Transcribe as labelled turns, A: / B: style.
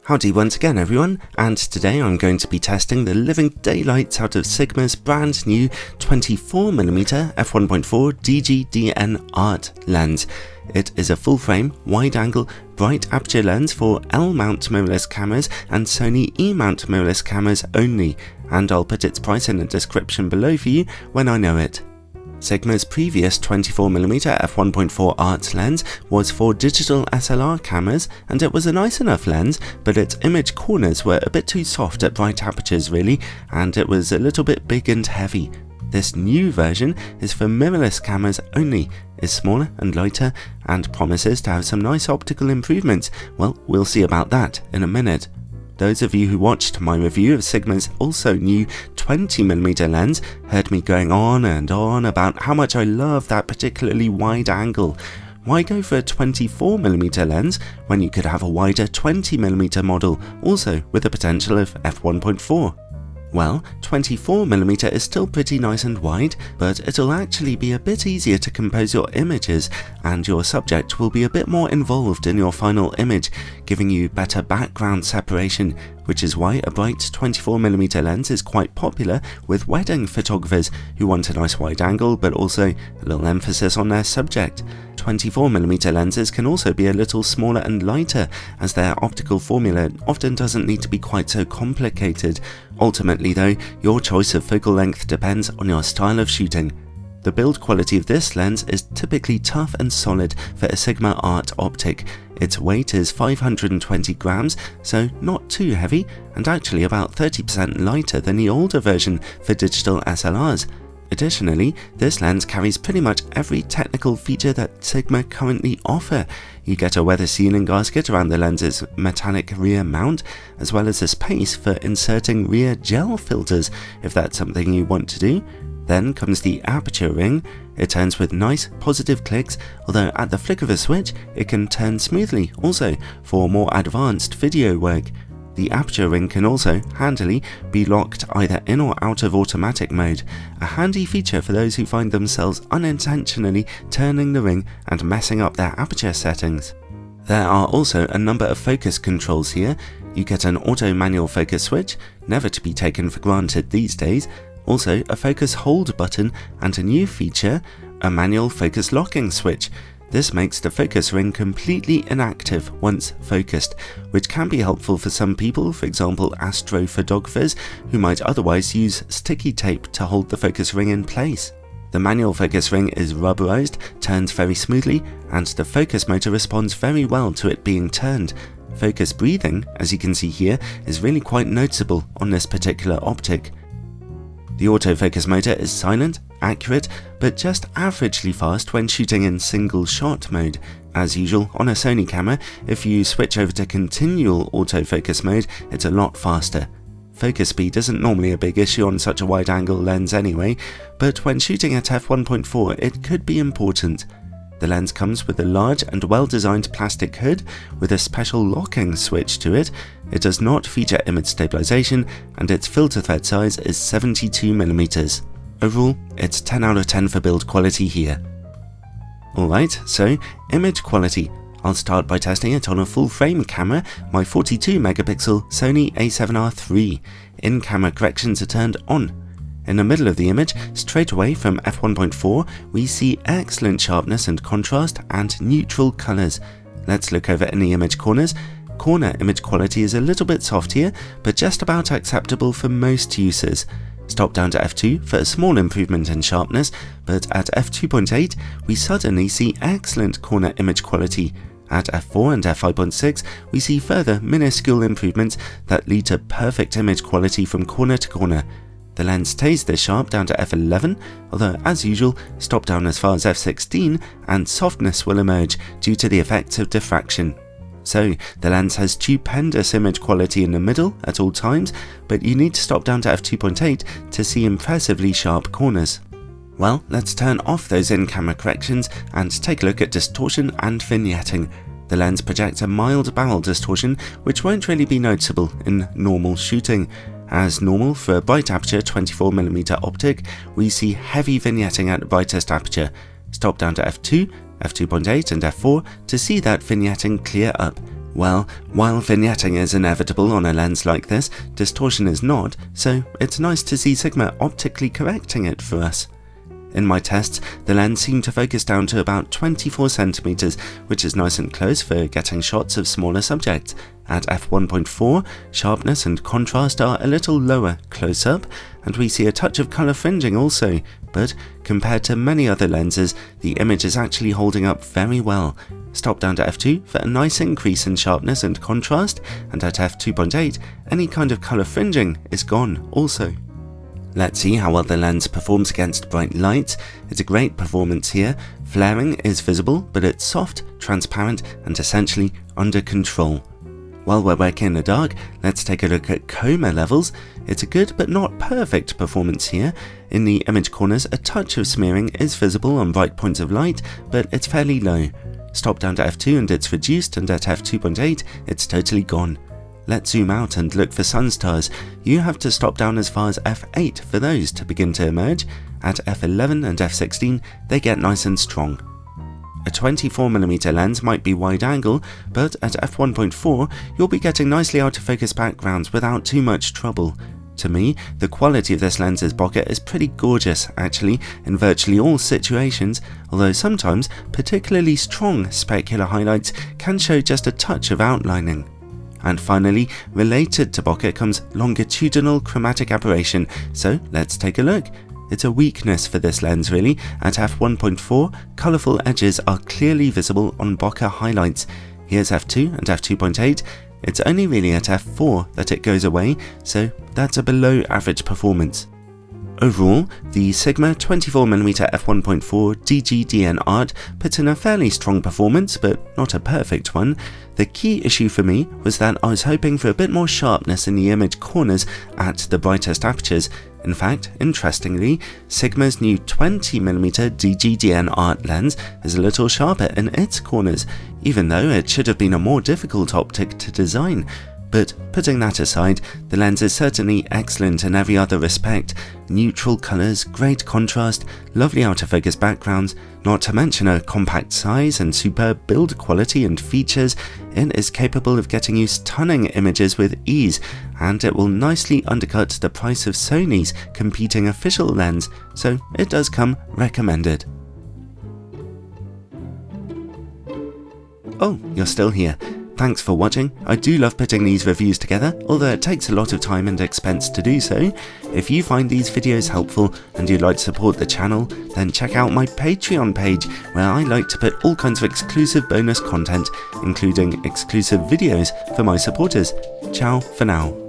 A: Howdy once again everyone, and today I'm going to be testing the living daylights out of Sigma's brand new 24mm f1.4 DG-DN Art lens. It is a full frame, wide angle, bright aperture lens for L-mount mirrorless cameras and Sony E-mount mirrorless cameras only, and I'll put its price in the description below for you when I know it. Sigma's previous 24mm f1.4 art lens was for digital SLR cameras, and it was a nice enough lens, but its image corners were a bit too soft at bright apertures really, and it was a little bit big and heavy. This new version is for mirrorless cameras only, is smaller and lighter, and promises to have some nice optical improvements. Well, we'll see about that in a minute. Those of you who watched my review of Sigma's also new 20mm lens heard me going on and on about how much I love that particularly wide angle. Why go for a 24mm lens when you could have a wider 20mm model, also with the potential of f1.4? Well, 24mm is still pretty nice and wide, but it'll actually be a bit easier to compose your images, and your subject will be a bit more involved in your final image, giving you better background separation, which is why a bright 24mm lens is quite popular with wedding photographers who want a nice wide angle but also a little emphasis on their subject. 24mm lenses can also be a little smaller and lighter, as their optical formula often doesn't need to be quite so complicated. Ultimately though, your choice of focal length depends on your style of shooting. The build quality of this lens is typically tough and solid for a Sigma Art optic. Its weight is 520 grams, so not too heavy, and actually about 30% lighter than the older version for digital SLRs. Additionally, this lens carries pretty much every technical feature that Sigma currently offer. You get a weather sealing gasket around the lens's metallic rear mount, as well as a space for inserting rear gel filters if that's something you want to do. Then comes the Aperture Ring. It turns with nice positive clicks, although at the flick of a switch it can turn smoothly also for more advanced video work. The Aperture Ring can also, handily, be locked either in or out of automatic mode, a handy feature for those who find themselves unintentionally turning the ring and messing up their aperture settings. There are also a number of focus controls here. You get an auto manual focus switch, never to be taken for granted these days, also a focus hold button, and a new feature, a manual focus locking switch. This makes the focus ring completely inactive once focused, which can be helpful for some people, for example astrophotographers, who might otherwise use sticky tape to hold the focus ring in place. The manual focus ring is rubberized, turns very smoothly, and the focus motor responds very well to it being turned. Focus breathing, as you can see here, is really quite noticeable on this particular optic. The autofocus motor is silent, accurate, but just averagely fast when shooting in single shot mode. As usual on a Sony camera, if you switch over to continual autofocus mode, it's a lot faster. Focus speed isn't normally a big issue on such a wide angle lens anyway, but when shooting at f1.4 it could be important. The lens comes with a large and well-designed plastic hood with a special locking switch to it. It does not feature image stabilization, and its filter thread size is 72mm. Overall, it's 10 out of 10 for build quality here. Alright, so image quality. I'll start by testing it on a full frame camera, my 42MP Sony a7R III. In-camera corrections are turned on. In the middle of the image, straight away from f1.4, we see excellent sharpness and contrast and neutral colours. Let's look over in the image corners. Corner image quality is a little bit soft here, but just about acceptable for most users. Stop down to f2 for a small improvement in sharpness, but at f2.8 we suddenly see excellent corner image quality. At f4 and f5.6 we see further minuscule improvements that lead to perfect image quality from corner to corner. The lens stays this sharp down to f11, although as usual, stop down as far as f16 and softness will emerge due to the effects of diffraction. So the lens has stupendous image quality in the middle at all times, but you need to stop down to f2.8 to see impressively sharp corners. Well, let's turn off those in-camera corrections and take a look at distortion and vignetting. The lens projects a mild barrel distortion which won't really be noticeable in normal shooting. As normal for a bright aperture 24mm optic, we see heavy vignetting at the brightest aperture. Stop down to f2, f2.8 and f4 to see that vignetting clear up. Well, while vignetting is inevitable on a lens like this, distortion is not, so it's nice to see Sigma optically correcting it for us. In my tests, the lens seemed to focus down to about 24 cm, which is nice and close for getting shots of smaller subjects. At f1.4, sharpness and contrast are a little lower close up, and we see a touch of colour fringing also, but compared to many other lenses, the image is actually holding up very well. Stop down to f2 for a nice increase in sharpness and contrast, and at f2.8, any kind of colour fringing is gone also. Let's see how well the lens performs against bright lights. It's a great performance here. Flaring is visible, but it's soft, transparent, and essentially under control. While we're working in the dark, let's take a look at chroma levels. It's a good but not perfect performance here. In the image corners, a touch of smearing is visible on bright points of light, but it's fairly low. Stop down to f2 and it's reduced, and at f2.8 it's totally gone. Let's zoom out and look for sunstars. You have to stop down as far as f8 for those to begin to emerge. At f11 and f16 they get nice and strong. A 24mm lens might be wide angle, but at f1.4 you'll be getting nicely out of focus backgrounds without too much trouble. To me, the quality of this lens's bokeh is pretty gorgeous actually in virtually all situations, although sometimes particularly strong specular highlights can show just a touch of outlining. And finally, related to bokeh comes longitudinal chromatic aberration, so let's take a look. It's a weakness for this lens really. At f1.4, colourful edges are clearly visible on bokeh highlights. Here's f2 and f2.8. It's only really at f4 that it goes away, so that's a below average performance. Overall, the Sigma 24mm f1.4 DGDN art puts in a fairly strong performance, but not a perfect one. The key issue for me was that I was hoping for a bit more sharpness in the image corners at the brightest apertures. In fact, interestingly, Sigma's new 20mm DGDN art lens is a little sharper in its corners, even though it should have been a more difficult optic to design. But putting that aside, the lens is certainly excellent in every other respect. Neutral colours, great contrast, lovely out of focus backgrounds, not to mention a compact size and superb build quality and features. It is capable of getting you stunning images with ease, and it will nicely undercut the price of Sony's competing official lens, so it does come recommended. Oh, you're still here. Thanks for watching. I do love putting these reviews together, although it takes a lot of time and expense to do so. If you find these videos helpful and you'd like to support the channel, then check out my Patreon page, where I like to put all kinds of exclusive bonus content, including exclusive videos for my supporters. Ciao for now.